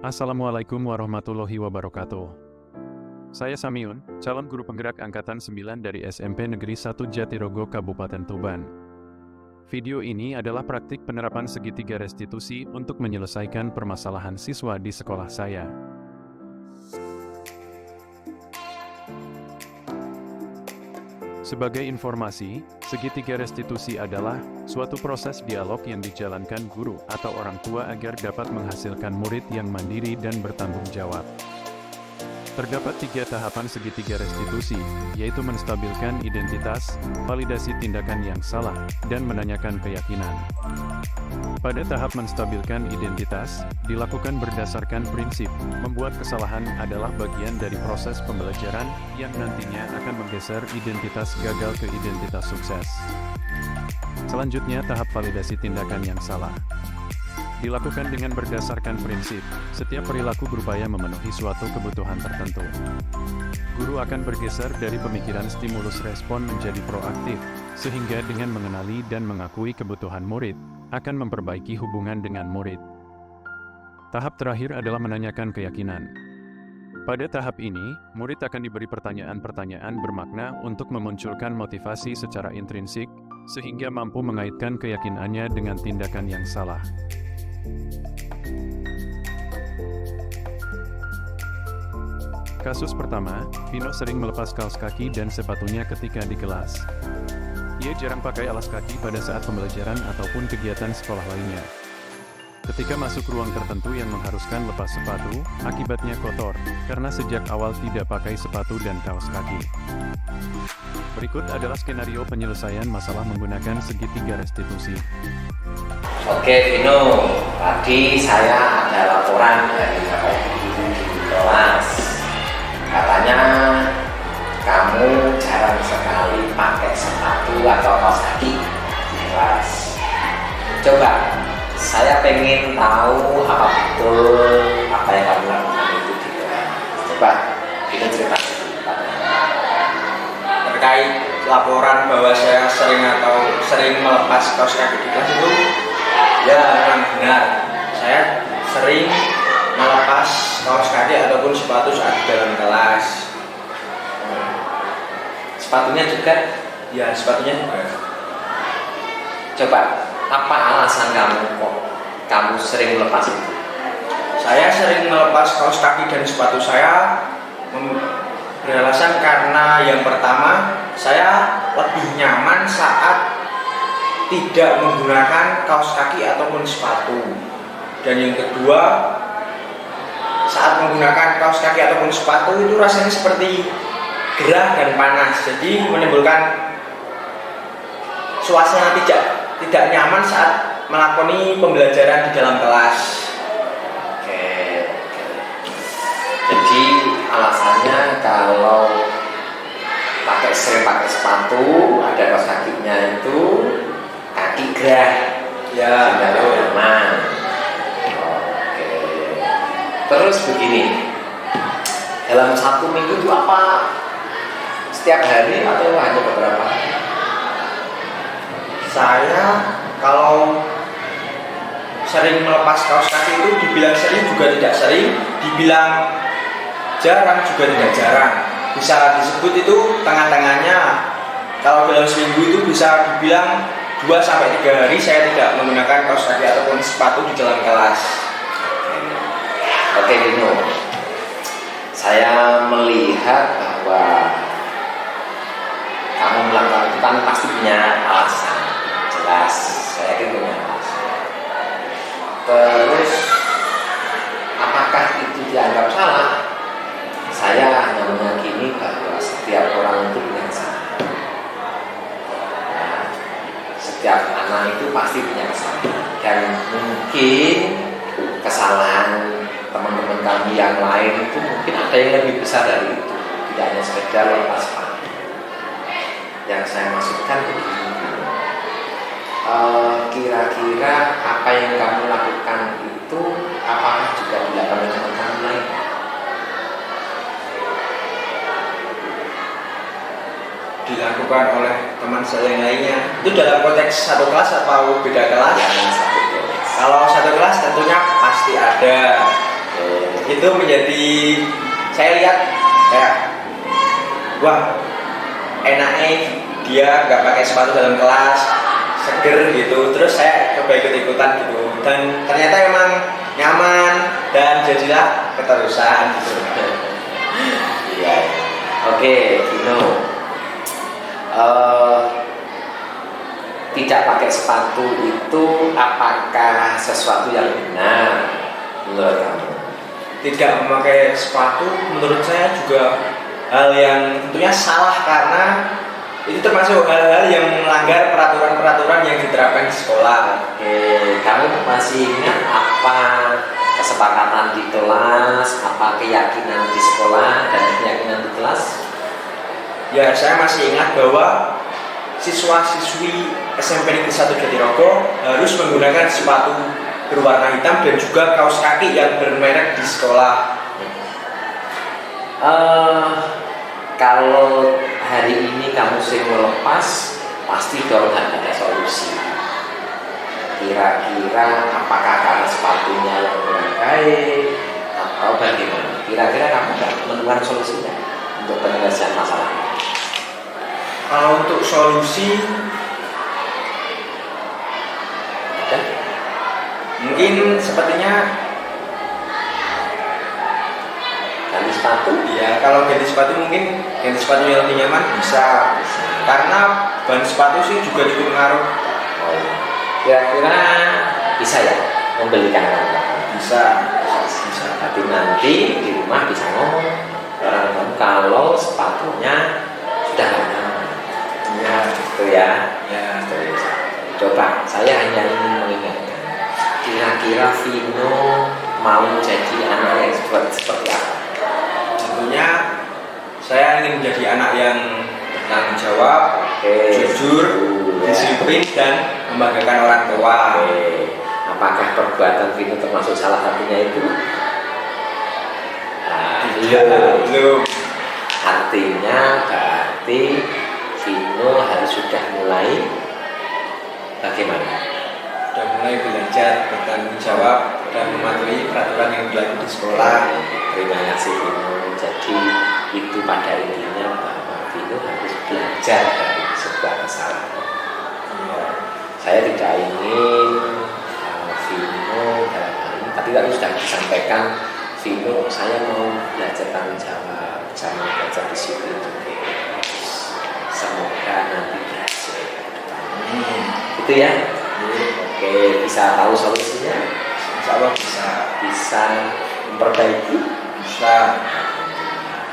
Assalamualaikum warahmatullahi wabarakatuh. Saya Samiun, calon guru penggerak Angkatan 9 dari SMP Negeri 1 Jatirogo, Kabupaten Tuban. Video ini adalah praktik penerapan segitiga restitusi untuk menyelesaikan permasalahan siswa di sekolah saya. Sebagai informasi, segitiga restitusi adalah suatu proses dialog yang dijalankan guru atau orang tua agar dapat menghasilkan murid yang mandiri dan bertanggung jawab. Terdapat 3 tahapan segitiga restitusi, yaitu menstabilkan identitas, validasi tindakan yang salah, dan menanyakan keyakinan. Pada tahap menstabilkan identitas, dilakukan berdasarkan prinsip, membuat kesalahan adalah bagian dari proses pembelajaran yang nantinya akan menggeser identitas gagal ke identitas sukses. Selanjutnya tahap validasi tindakan yang salah. Dilakukan dengan berdasarkan prinsip, setiap perilaku berupaya memenuhi suatu kebutuhan tertentu. Guru akan bergeser dari pemikiran stimulus respon menjadi proaktif, sehingga dengan mengenali dan mengakui kebutuhan murid, akan memperbaiki hubungan dengan murid. Tahap terakhir adalah menanyakan keyakinan. Pada tahap ini, murid akan diberi pertanyaan-pertanyaan bermakna untuk memunculkan motivasi secara intrinsik, sehingga mampu mengaitkan keyakinannya dengan tindakan yang salah. Kasus pertama, Vino sering melepas kaos kaki dan sepatunya ketika di kelas. Ia jarang pakai alas kaki pada saat pembelajaran ataupun kegiatan sekolah lainnya. Ketika masuk ruang tertentu yang mengharuskan lepas sepatu, akibatnya kotor, karena sejak awal tidak pakai sepatu dan kaos kaki. Berikut adalah skenario penyelesaian masalah menggunakan segitiga restitusi. Oke Vino, tadi saya ada laporan dari Bapak Ibu di kelas. Katanya kamu jarang sekali pakai sepatu atau kaos kaki di kelas. Coba, saya pengen tahu apa betul apa yang kamu lakukan itu di kelas. Coba, Vino cerita terkait laporan bahwa saya sering melepas kaos kaki di kelas itu. Ya, memang benar. Saya sering melepas kaos kaki ataupun sepatu saat di dalam kelas. Sepatunya juga? Ya, sepatunya juga. Coba, apa alasan kamu kok kamu sering melepas itu? Saya sering melepas kaos kaki dan sepatu saya beralasan karena yang pertama, saya lebih nyaman saat tidak menggunakan kaos kaki ataupun sepatu. Dan yang kedua, saat menggunakan kaos kaki ataupun sepatu itu rasanya seperti gerah dan panas, jadi menimbulkan suasana tidak nyaman saat melakoni pembelajaran di dalam kelas. Oke. Jadi alasannya kalau sering pakai sepatu, ada kaos kakinya itu kaki gerah, Ya, tidak nyaman. Oke. Terus begini, dalam 1 minggu itu apa setiap hari atau hanya beberapa hari? saya kalau sering melepas kaos kaki itu dibilang sering juga tidak sering, dibilang jarang juga tidak jarang. Bisa disebut itu tengah-tengahnya. Kalau dalam seminggu itu bisa dibilang 2-3 hari saya tidak menggunakan kaos kaki ataupun sepatu di dalam kelas. Oke Dino, saya melihat bahwa kamu melakukan itu kan pasti punya alasan, jelas, saya yakin punya alasan. Terus, apakah itu dianggap salah? Saya hanya meyakini bahwa setiap orang itu punya kesalahan. Nah, setiap anak itu pasti punya kesalahan, dan mungkin kesalahan teman-teman kami yang lain itu mungkin ada yang lebih besar dari itu, tidak hanya sekedar lepas sepatu. Yang saya maksudkan begini, kira-kira apa yang kamu lakukan itu apakah juga dilakukan oleh teman-teman lain? Dilakukan oleh teman saya yang lainnya. Itu dalam konteks satu kelas atau beda kelas? Yang satu kelas. Kalau satu kelas tentunya pasti ada. itu menjadi, saya lihat kayak wah enaknya dia nggak pakai sepatu dalam kelas, seger gitu. Terus saya coba ikut-ikutan gitu, dan ternyata emang nyaman dan jadilah keterusan gitu. Iya. Oke, Vino. Tidak pakai sepatu itu apakah sesuatu yang benar menurut kamu? Tidak memakai sepatu menurut saya juga hal yang tentunya salah, karena itu termasuk hal-hal yang melanggar peraturan-peraturan yang diterapkan di sekolah. Oke, kamu masih ingat apa kesepakatan di kelas, apa keyakinan di sekolah dan keyakinan di kelas? Ya, saya masih ingat bahwa siswa-siswi SMP Negeri 1 Jatirogo harus menggunakan sepatu berwarna hitam dan juga kaos kaki yang bermerek di sekolah. Kalau hari ini kamu sering melepas, pasti dong ada solusi. Kira-kira apakah karena sepatunya yang kurang baik atau bagaimana? Kira-kira kamu nggak menemukan solusinya untuk penyelesaian masalah? Kalau untuk solusi, mungkin sepertinya ganti sepatu? ya, kalau ganti sepatu mungkin ganti sepatu yang lebih nyaman bisa. Karena ban sepatu sih juga cukup ngaruh. Oh, iya. Kira-kira bisa ya membelikan orang? Bisa. Tapi nanti di rumah bisa ngomong orang kamu kalau sepatunya sudah nggak nyaman. Ya, Gitu ya. ya. Terus, coba saya hanya ingin mengingatkan, kira-kira Vino mau jadi anak yang seperti apa? Tentunya saya ingin menjadi anak yang bertanggung jawab, jujur, disiplin, dan membanggakan orang tua. Apakah perbuatan Vino termasuk salah satunya itu? Belum. Artinya berarti Vino harus sudah mulai bagaimana? Sudah mulai belajar bertanggung jawab dan mematuhi peraturan yang berlaku di sekolah. Terima kasih Vino. Jadi itu pada intinya bahwa Vino harus belajar dari sebuah kesalahan. Saya tidak ingin Vino dalam hal ini, tapi tadi sudah disampaikan Vino, saya mau belajar tanggung jawab, jangan belajar disiplin juga. Semoga nanti berhasil. Itu ya. Oke, bisa tahu solusinya? Insya Allah bisa. Bisa memperbaiki? Bisa.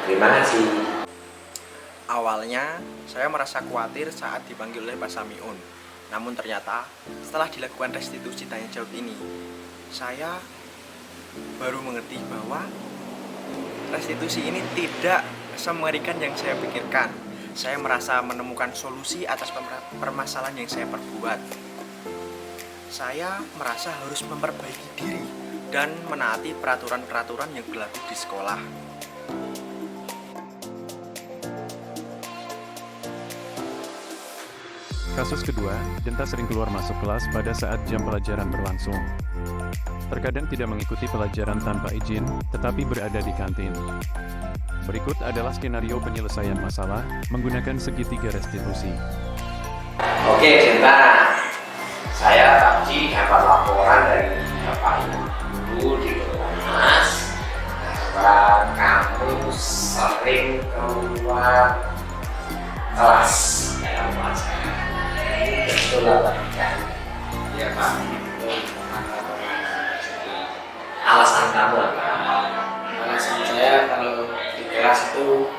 Terima kasih. Awalnya saya merasa khawatir saat dipanggil oleh Pak Samiun. Namun ternyata setelah dilakukan restitusi tanya jawab ini, saya baru mengerti bahwa restitusi ini tidak semengerikan yang saya pikirkan. Saya merasa menemukan solusi atas permasalahan yang saya perbuat. Saya merasa harus memperbaiki diri dan menaati peraturan-peraturan yang berlaku di sekolah. Kasus kedua, Denta sering keluar masuk kelas pada saat jam pelajaran berlangsung. Terkadang tidak mengikuti pelajaran tanpa izin, tetapi berada di kantin. Berikut adalah skenario penyelesaian masalah menggunakan segitiga restitusi. Oke, Denta. Saya tadi dapat laporan dari Bapak Ibu di kelas bahwa kamu sering keluar kelas dalam pelajaran. Betul apa tidak? Ya Pak. Alasan kamu apa? Alasan saya kalau di kelas itu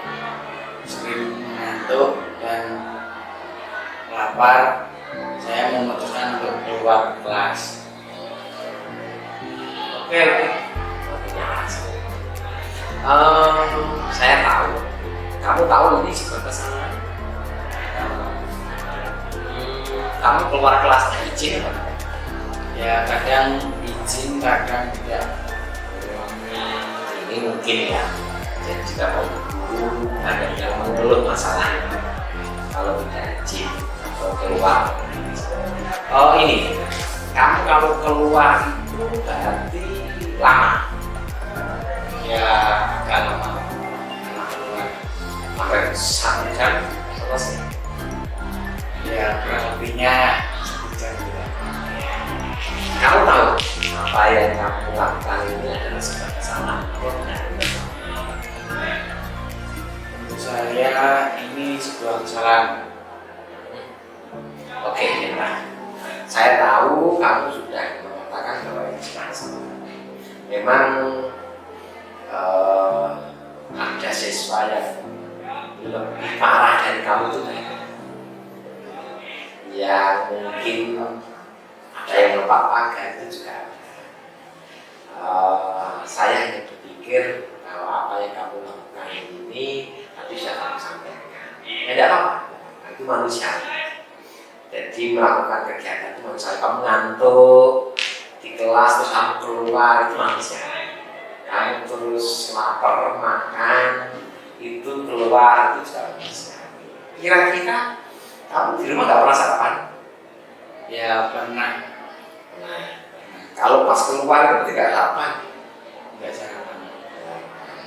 sering ngantuk dan lapar, saya memutuskan untuk keluar kelas. Oke. Saya tahu. Kamu tahu ini sebuah kesalahan. Kamu keluar kelas izin apa? Ya kadang izin, kadang tidak. Ini mungkin ya. Jadi jika mau guru ada yang mengeluh masalahnya. Kalau tidak izin atau keluar. Oh ini, kamu kalau keluar itu berarti lama. agak lama. Sampai 1 jam selesai. Ya kurang lebihnya 1 jam juga. Kamu tahu apa yang kamu lakukan ini adalah sebuah kesalahan atau benar? Menurut saya ini sebuah kesalahan. Oke, Indra. Saya tahu kamu sudah mengatakan bahwa ini salah. Memang ada siswa yang lebih parah dari kamu itu, yang mungkin ada yang melompat pagar itu juga ada. Saya hanya berpikir bahwa apa yang kamu lakukan ini tadi sudah kamu sampaikan. Ya tidak apa-apa, itu manusia. Jadi melakukan kegiatan itu manusia. Kamu ngantuk di kelas terus kamu keluar, itu manusia. Kamu terus lapar makan itu keluar, itu juga manusia. Kira-kira kamu di rumah nggak pernah sarapan? Ya pernah. Nah, kalau pas keluar itu tidak sarapan. Nggak sarapan.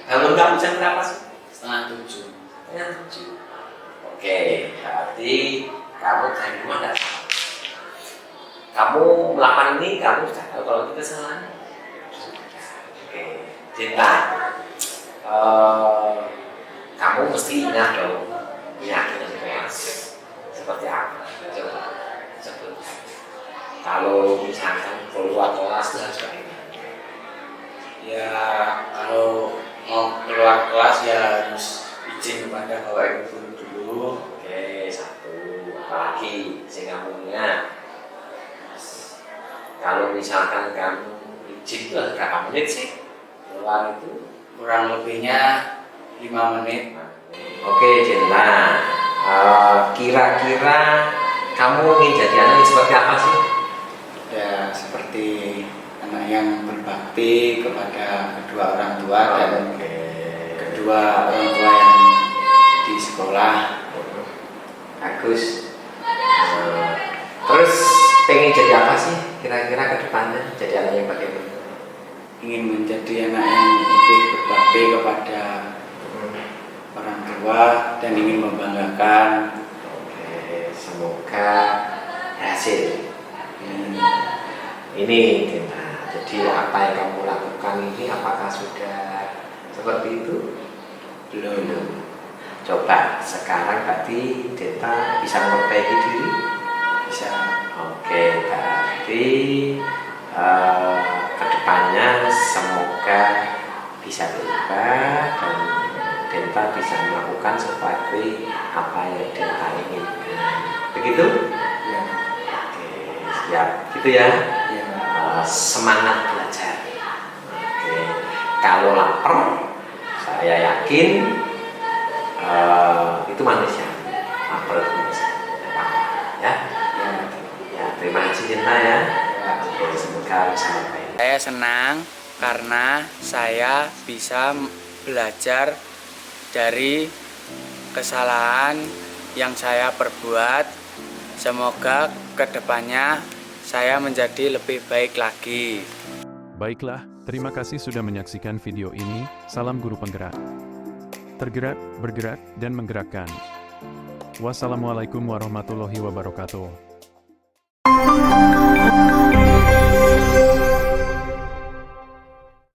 Bangun kamu jam berapa sih? 6:30. Setengah 7. Oke, berarti kamu dari rumah tidak salah. Kamu melakukan ini, kamu sudah tahu kalau itu kesalahan. Oke, Cinta, kamu mesti ingat dong keyakinan kelas seperti apa. Coba sebut. Kalau misalkan keluar kelas itu harus bagaimana? Ya kalau mau keluar kelas ya harus izin kepada bapak ibu guru dulu. Oke, 1. Apalagi sehingga punya. Kalau misalkan kamu izin itu berapa menit sih keluar itu? Kurang lebihnya 5 menit. Oke, Cinta. Kira-kira kamu ingin jadi anak yang seperti apa sih? Ya seperti anak yang berbakti kepada kedua orang tua dan kedua orang tua yang di sekolah. Bagus. Terus pengen jadi apa sih kira-kira ke depannya? Jadi anak yang bagaimana? Ingin menjadi anak yang lebih berbakti kepada orang tua dan ingin membanggakan. Oke, semoga berhasil. Ini Cinta. Jadi apa yang kamu lakukan ini apakah sudah seperti itu? Belum. Coba sekarang berarti Deta bisa memperbaiki diri? Bisa. Oke, berarti kedepannya semoga bisa berubah dan Deta bisa melakukan seperti apa yang Deta inginkan. Begitu? Ya. Oke, siap. Gitu ya. Ya. Semangat belajar. Oke. Kalau lapar, saya yakin itu manusia. Lapar itu manusia. Ya. Ya, terima kasih Cinta ya. Oke, semoga bisa membaik. Saya senang karena saya bisa belajar dari kesalahan yang saya perbuat. Semoga kedepannya saya menjadi lebih baik lagi. Baiklah, terima kasih sudah menyaksikan video ini. Salam guru penggerak. Tergerak, bergerak, dan menggerakkan. Wassalamualaikum warahmatullahi wabarakatuh.